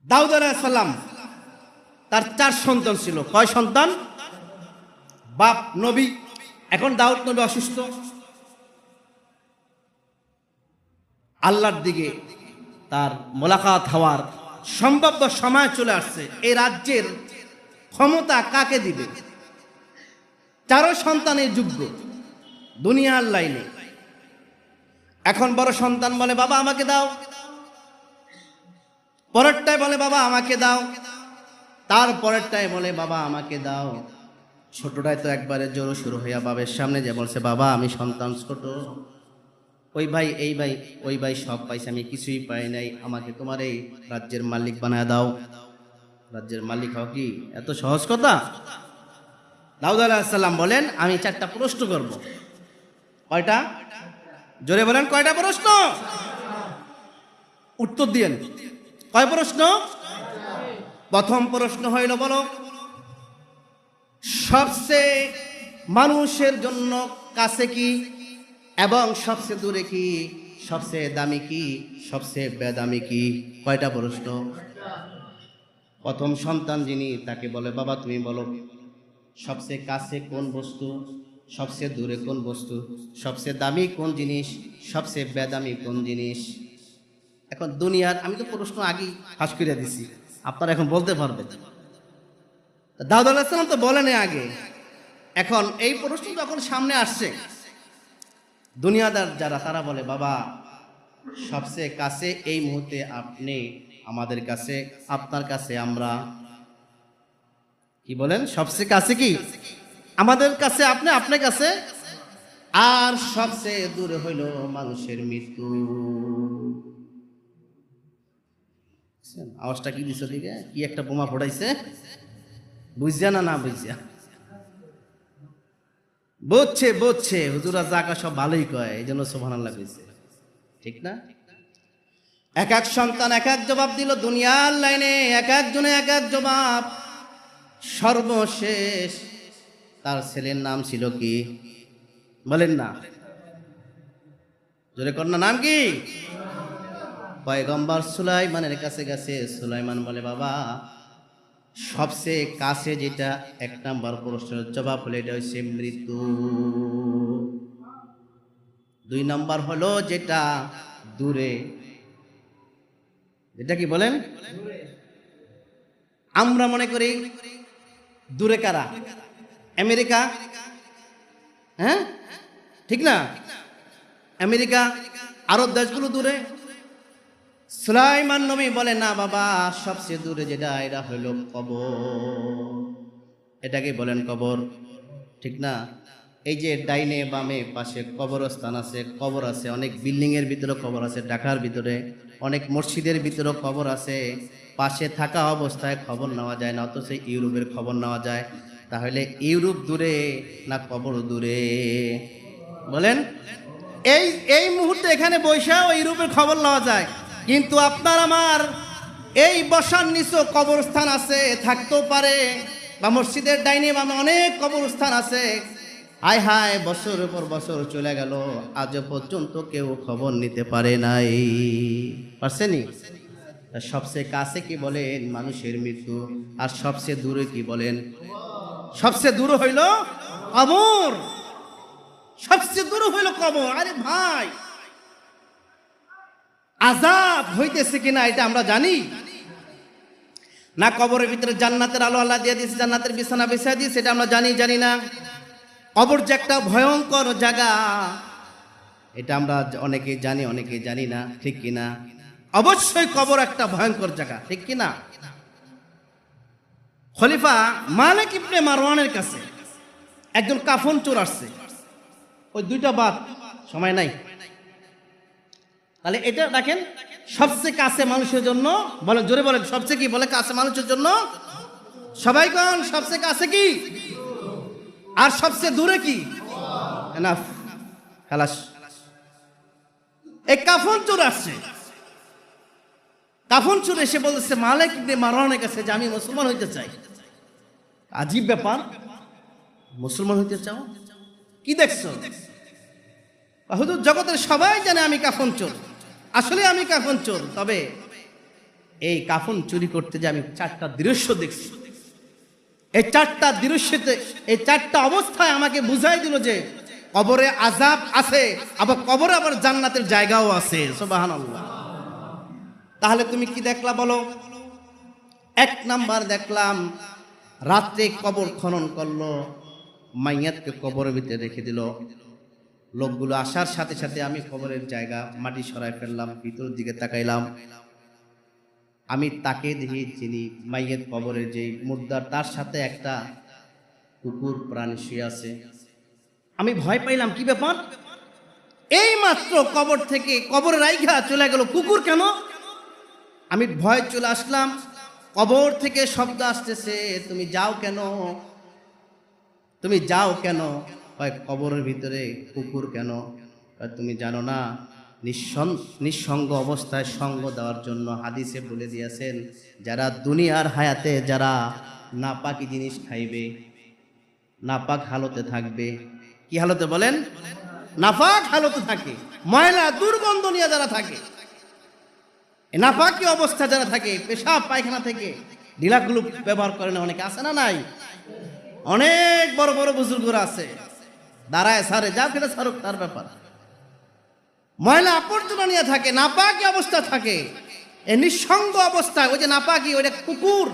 দাউদ আলাইহিস সালাম তার 4 সন্তান ছিল। কয় সন্তান? বাপ নবী। এখন দাউদ নবী অসুস্থ, আল্লাহর দিকে তার মোলাকাত হওয়ার সম্ভাব্য সময় চলে আসছে। এই রাজ্যের ক্ষমতা কাকে দিবে? 4 সন্তানের যোগ্য দুনিয়ার লাইনে। এখন বড় সন্তান বলে বাবা আমাকে দাও, পরেরটায় বলে বাবা আমাকে দাও, তার পরেরটায় বলে বাবা আমাকে দাও। ছোটটায় তো একবারে জোর শুরু হইয়া বাবার সামনে যে বলছে বাবা আমি সন্তান ছোট, ওই ভাই এই ভাই ওই ভাই সব পাইছে, আমি কিছুই পাই নাই, আমাকে তোমার এই রাজ্যের মালিক বানায় দাও। রাজ্যের মালিক হও কি এত সহজ কথা? দাউদ আলাইহিস সালাম বলেন আমি 4টা প্রশ্ন করব। কয়টা? জোরে বলেন কয়টা প্রশ্ন? উত্তর দিয়েন। কয় প্রশ্ন? প্রথম প্রশ্ন হইল বলো সবচেয়ে মানুষের জন্য কাছে কি এবং সবচেয়ে দূরে কি, সবচেয়ে দামি কি, সবচেয়ে বেদামি কি? কয়টা প্রশ্ন? প্রথম সন্তান যিনি তাকে বলে বাবা তুমি বলো সবচেয়ে কাছে কোন বস্তু, সবচেয়ে দূরে কোন বস্তু, সবচেয়ে দামি কোন জিনিস, সবচেয়ে বেদামি কোন জিনিস? এখন দুনিয়ার আমি তো প্রশ্ন আগেই ফাঁস করে দিছি, আপনারা এখন বলতে পারবেন। দাউদ আলাইহিস সালাম তো বলেনি আগে। এখন এই প্রশ্ন যখন সামনে আসছে, দুনিয়াদার যারা তারা বলে বাবা সবচেয়ে কাছে এই মুহূর্তে আপনি আমাদের কাছে, আপনার কাছে আমরা। কি বলেন? সবচেয়ে কাছে কি আমাদের কাছে আপনি, আপনার কাছে। আর সবচেয়ে দূরে হইল মানুষের মৃত্যু। আওয়াজটা কি দিছে দিকে? কি একটা বোমা ফোটাইছে? বুঝছে না না বুঝছে? বুঝছে বুঝছে, হুজুরা জাকা সব ভালোই কয়, এই জন্য সুবহানাল্লাহ কইছে, ঠিক না? এক এক সন্তান এক এক জবাব দিল দুনিয়ার লাইনে, এক একজনে এক এক জবাব। সর্বশেষ তার ছেলের নাম ছিল কি? বলেন না, জোরে কন্যা নাম কি? পয়গম্বর সুলাইমানের কাছে গেছে। সুলাইমান বলে বাবা সবচেয়ে কাছে যেটা, 1 নাম্বার প্রশ্নের জবাব হলো এটা হচ্ছে মৃত্যু। 2 নাম্বার হলো যেটা দূরে, যেটা কি বলেন? আমরা মনে করি দূরে কারা? আমেরিকা, হ্যাঁ ঠিক না? আমেরিকা, আরব দেশগুলো দূরে। সুলাইমান নবী বলে না বাবা সবচেয়ে দূরে যেটা এটা হলো কবর। এটাকে বলেন কবর, ঠিক না? এই যে ডাইনে বামে পাশে কবরস্থান আছে, কবর আছে, অনেক বিল্ডিং এর ভিতরে কবর আছে, ঢাকার ভিতরে অনেক মসজিদের ভিতরে কবর আছে। পাশে থাকা অবস্থায় খবর নেওয়া যায় না, অথচ ইউরোপের খবর নেওয়া যায়। তাহলে ইউরোপ দূরে না কবর দূরে? বলেন। এই এই মুহূর্তে এখানে বৈশাও ইউরোপের খবর নেওয়া যায়, কিন্তু আপনার আমার এই বসার নিচে কবরস্থান আছে, থাকতেও পারে, বা মসজিদের ডাইনে বামে অনেক কবরস্থান আছে। হায় হায় বছরের পর বছর চলে গেল, আজ পর্যন্ত কেউ খবর নিতে পারে নাই। পারছেনি? সবচেয়ে কাছে কি বলেন? মানুষের মৃত্যু। আর সবচেয়ে দূরে কি বলেন? সবচেয়ে দূর হইল কবর। সবচেয়ে দূর হইল কবর। আরে ভাই আযাব হইতেছে কিনা এটা আমরা জানি না? কবরের ভিতরে জান্নাতের আলো আল্লাহ দিয়ে দিয়েছে, জান্নাতের বিছানা বিছায় দিয়েছে, এটা আমরা জানি না? কবর যে একটা ভয়ঙ্কর জায়গা, এটা আমরা অনেকেই জানি অনেকেই জানি না, ঠিক কিনা? অবশ্যই কবর একটা ভয়ঙ্কর জায়গা, ঠিক কিনা? খলিফা মালিক ইবনে মারওয়ানের কাছে একজন কাফন চোর আসছে। ওই 2টা বাদ, সময় নাই, তাহলে এটা দেখেন সবচেয়ে কাছে মানুষের জন্য। বলেন জোরে বলেন সবচেয়ে কি? বলে কাছে মানুষের জন্য। সবাই কোন সবচেয়ে কাছে কি আর সবচেয়ে দূরে কি? এনাফ, খালাস। এই কাফন চোর আসছে। কাফন চোর এসে বলতেছে মালিক ইবনে মারওয়ানের কাছে যে আমি মুসলমান হইতে চাই। আজীব ব্যাপার, মুসলমান হইতে চাও? কি দেখছো? হুজুর জগতের সবাই জানে আমি কাফন চোর, আসলে আমি কাফন চোর, তবে এই কাফন চুরি করতে যে আমি 4টা দৃশ্য দেখছি। এই 4টা দৃশ্যতে, এই 4টা অবস্থায় আমাকে বুঝাই দিল যে কবরে আযাব আছে, আবার কবরে আবার জান্নাতের জায়গাও আছে। সুবহানাল্লাহ। তাহলে তুমি কি দেখলা বলো? 1 নাম্বার দেখলাম, রাত্রে কবর খনন করলো, মাইয়াতকে কবরের ভিতরে রেখে দিল। লোকগুলো আসার সাথে সাথে আমি কবরের জায়গা মাটি সরাই ফেললাম, ভিতরের দিকে তাকাইলাম। আমি তাকে দেখি যিনি মাইয়াত কবরের যে মুর্দার, তার সাথে একটা কুকুর প্রাণী শুয়ে আছে। আমি ভয় পাইলাম, কি ব্যাপার? এই মাত্র কবর থেকে কবর রাইখা চলে গেল, কুকুর কেন? আমি ভয় চলে আসলাম। কবর থেকে শব্দ আসতেছে, তুমি যাও কেন, তুমি যাও কেন? কবরের ভিতরে কুকুর কেন? তুমি জানো না, নিঃসঙ্গ অবস্থায় সঙ্গ দেওয়ার জন্য হাদিসে বলে দিয়েছেন, যারা দুনিয়ার হায়াতে যারা নাপাকি জিনিস খাইবে, নাপাক হালতে থাকবে। কি হালতে বলেন? নাপাক হালতে থাকে, ময়লা দুর্গন্ধ নিয়ে যারা থাকে, নাপাকি অবস্থা যারা থাকে, পেশাব পায়খানা থেকে ঢিলাগুলো ব্যবহার করে না, অনেকে আছে না নাই? অনেক বড় বড় বুজুর্গরা আছে, দাঁড়ায় সারে, যা ফেলে সারুক তার ব্যাপার। ময়লা আবর্জনা নিয়ে থাকে, নাপাকি অবস্থা থাকে, এই নিঃসঙ্গ অবস্থায় ওই যে নাপাকি, ওইটা কুকুর,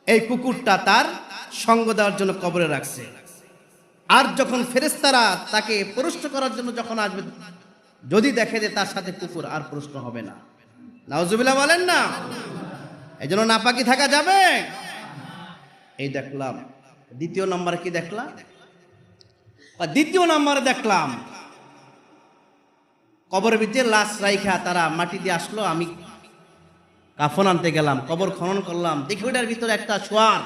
এই কুকুরটা তার সঙ্গ দেওয়ার জন্য কবরে রাখছে। আর যখন ফেরেশতারা তাকে প্রশ্ন করার জন্য যখন আসবে, যদি দেখে যে তার সাথে কুকুর, আর প্রশ্ন হবে না। নাউজুবিল্লাহ বলেন না? এই জন্য নাপাকি থাকা যাবে। এই দেখলাম। দ্বিতীয় নম্বরে কি দেখলাম? দ্বিতীয় নম্বরে দেখলাম কবরের ভিতরে লাশ রাইখা তারা মাটি দিয়ে আসলো। আমি কাফন আনতে গেলাম, কবর খনন করলাম, দেখি ওইটার ভিতরে একটা শোয়ার।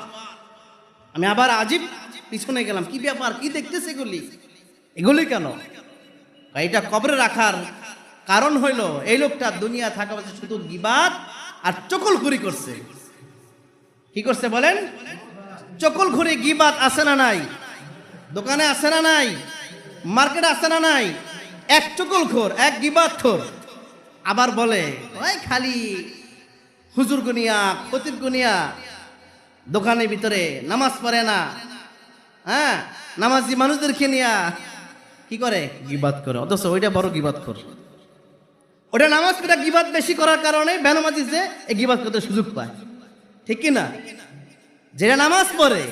আমি আবার আজিব পিছনে গেলাম, কি ব্যাপার, কি দেখতেছে এগুলি কেন? এটা কবরে রাখার কারণ হইল, এই লোকটা দুনিয়া থাকা অবস্থায় শুধু গিবাত আর চকলখুরি করছে। কি করছে বলেন? চকলখুরি, গিবাত আছে না নাই? দোকানে আছে না নাই? মার্কেটে আছে না নাই? এক চকলখোর, এক গিবাতখোর। আবার বলে ওই খালি হুজুর গুনিয়া, খতিব গুনিয়া, দোকানের ভিতরে নামাজ পড়ে না, হ্যাঁ, নামাজি মানুষদেরকে নিয়া কি করে? গিবাত করে। অথচ ওইটা বড় গিবাতখোর। ওটা নামাজ পড়া গিবাত বেশি করার কারণে বেনামাজি যে এই গিবাত করতে সুযোগ পায়। ঠিক কি না? যেটা নামাজ পড়ে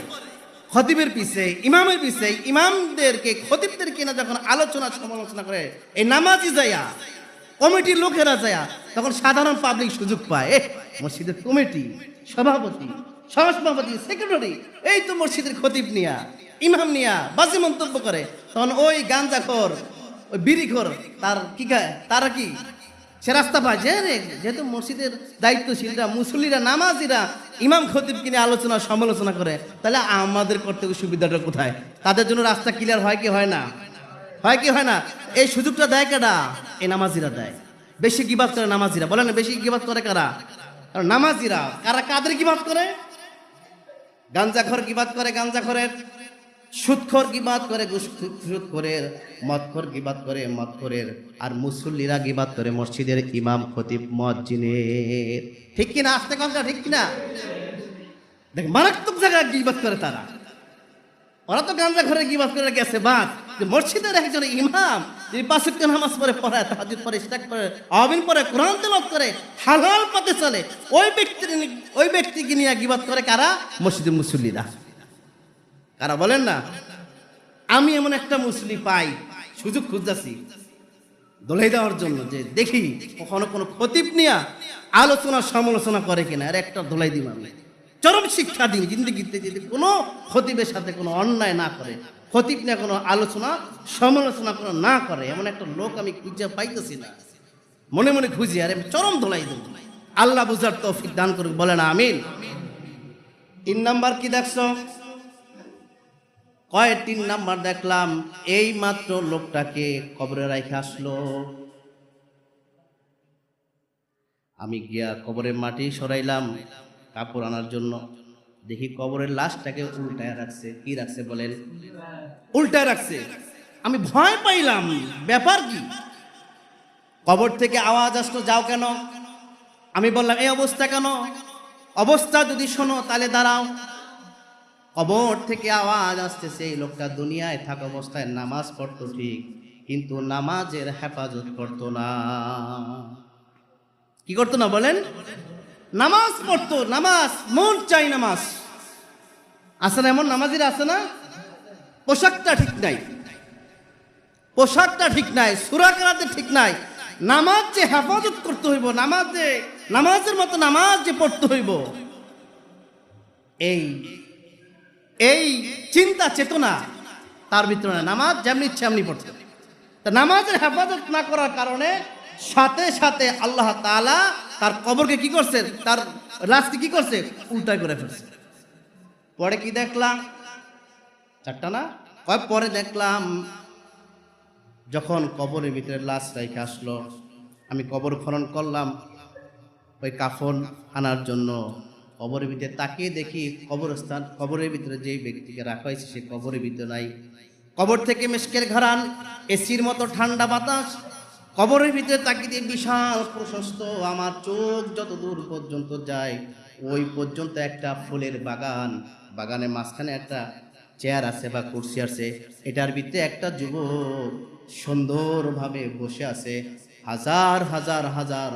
খতিবের পিছে, ইমামের পিছে, ইমামদেরকে, খতিবদেরকে না যখন আলোচনা সমালোচনা করে এই নামাজি যায়া, কমিটির লোকেরা যায়া, তখন সাধারণ পাবলিক সুযোগ পায়। মসজিদের কমিটি, সভাপতি, সহসভাপতি, সেক্রেটারি, এই তো মসজিদের খতিব নিয়া, ইমাম নিয়া বাজে মন্তব্য করে, তখন ওই গাঞ্জাখোর, ওই বিড়িখোর, তার কি খায়, তারা কি সে রাস্তা পায় যে যেহেতু মসজিদের দায়িত্বশীলরা, মুসল্লিরা, নামাজিরা ইমাম খতিব কিনে আলোচনা সমালোচনা করে, তাহলে আমাদের করতে সুবিধাটা কোথায়? তাদের জন্য রাস্তা ক্লিয়ার হয় কি হয় না? হয় কি হয় না? এই সুযোগটা দেয় কারা? এই নামাজিরা দেয়। বেশি গিবাত করে নামাজিরা। বলেন বেশি গিবাত করে কারা? কারণ নামাজিরা। কারা কাদের গিবাত করে? গাঞ্জাখোর গিবাত করে গাঞ্জাখোরের, সুদখোর গিবাত করে সুদখোরের, মদখোর গিবাত করে মদখোরের, আর মুসল্লিরা গিবাত করে মসজিদের ইমাম খতিব মুয়াজ্জিনের। ঠিক কিনা? আস্তে কথা, ঠিক কিনা? দেখ, মারাত্মক জায়গায় গিবাত করে তারা। ওরা তো গাঞ্জাখোরের গিবাত করে গেছে, বাদ মসজিদের একজন ইমাম যিনি 5 ওয়াক্ত নামাজ পড়ে, পড়ায়, তাহাজ্জুদ পড়ে, ইশরাক পড়ে, আমিন পড়ে, কোরআন তেলাওয়াত করে, হালাল পথে চলে, ওই ব্যক্তিকে নিয়ে গিবাত করে কারা? মসজিদের মুসল্লিরা। কারা বলেন না? আমি এমন একটা মুসল্লি পাই, সুযোগ খুঁজতেছি দোলাই দেওয়ার জন্য, যে দেখি কখনো কোনো খতিব নিয়ে আলোচনা সমালোচনা করে কিনা, আর একটা দোলাই দিব, আমি চরম শিক্ষা দিই জিন্দেগিতে, যদি কোনো খতিবের সাথে কোনো অন্যায় না করে, খতিব নিয়ে কোনো আলোচনা সমালোচনা কোনো না করে, এমন একটা লোক আমি খুঁজে পাইতেছি না। মনে মনে খুঁজি, আরে চরম দোলাই দেব। আল্লাহ বুঝার তৌফিক দান করুক, বলে না আমিন। 3 নাম্বার কি দেখছো? 3 নাম্বার দেখলাম, এই মাত্র লোকটাকে কবরে রাইখা আসলো। আমি গিয়া কবরের মাটি সরাইলাম কাপড় আনার জন্য, দেখি কবরের লাশটাকে উল্টায় রাখছে। কি রাখছে বলেন? উল্টায় রাখছে। আমি ভয় পাইলাম, ব্যাপার কি? কবর থেকে আওয়াজ আসলো, যাও কেন? আমি বললাম এই অবস্থা কেন? অবস্থা যদি শোনো তাহলে দাঁড়াও। কবর থেকে আওয়াজ আসতেছে, এই লোকটা দুনিয়ায় থাকা অবস্থায় নামাজ পড়তো ঠিক, কিন্তু নামাজের হেফাজত করতো না। কি করতো না বলেন? নামাজ পড়তো, নামাজ মন চাই নামাজ। আছে না এমন নামাজিরা? আছে না? পোশাকটা ঠিক নাই, পোশাকটা ঠিক নাই, সূরা কেরাতে ঠিক নাই। নামাজ যে হেফাজত করতে হইব, নামাজের মতো নামাজ যে পড়তে হইব, এই এই চিন্তা চেতনা তার ভিতরে না। নামাজ যেমনি ইচ্ছে এমনি পড়তে। তা নামাজের হেফাজত না করার কারণে সাথে সাথে আল্লাহ তাআলা তার কবরকে কি করছে, তার লাশকে কি করছে, উল্টাই করে ফেলছে। পরে কি দেখলাম? চারটা না, পরে দেখলাম যখন কবরের ভিতরে লাশ রেখে আসলো, আমি কবর খনন করলাম ওই কাফন আনার জন্য। কবরের ভিতরে তাকিয়ে দেখি কবরের ভিতরে যেই ব্যক্তিকে রাখা হয়েছে সে কবরের ভিতরে নাই। কবর থেকে মেশকের ঘরান, এসির মতো ঠান্ডা বাতাস। কবরের ভিতরে তাকিয়ে দিয়ে বিশাল প্রশস্ত, আমার চোখ যত দূর পর্যন্ত যায় ওই পর্যন্ত একটা ফুলের বাগান। বাগানের মাঝখানে একটা চেয়ার আছে বা কুরসি আছে, এটার ভিতরে একটা যুবক সুন্দরভাবে বসে আছে। হাজার হাজার হাজার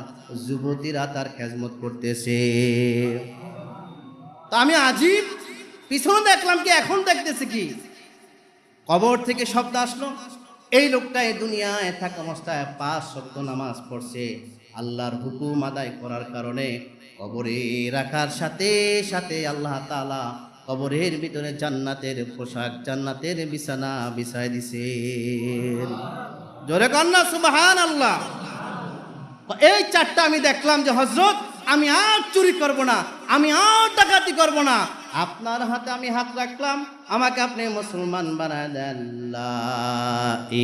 যুবতীরা তার খেজমত করতেছে। তা আমি আজিব, পিছনে দেখলাম কি, এখন দেখতেছি কি, কবর থেকে শব্দ আসলো। এই লোকটা এই দুনিয়ায় থাকা অবস্থায় 5 ওয়াক্ত নামাজ পড়ছে। আল্লাহর হুকুম আদায় করার কারণে কবরে রাখার সাথে সাথে আল্লাহ তাআলা কবরের ভিতরে জান্নাতের পোশাক, জান্নাতের বিছানা বিছায় দিছেন। জোরে কন্না সুবহানাল্লাহ। এই চারটা আমি দেখলাম যে হযরত আমি আর চুরি করব না, আমি আর ডাকাতি করব না। আপনার হাতে আমি হাত রাখলাম, আমাকে আপনি মুসলমান বানায় দেন। লা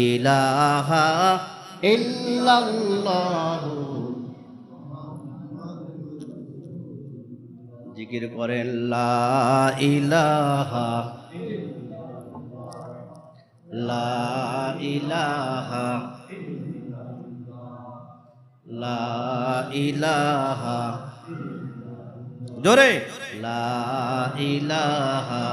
ইলাহা ইল্লাল্লাহ, জিকির করেন লা ইলাহা, লা ইলাহা, লা ইলাহা, জোরে লা ইলাহা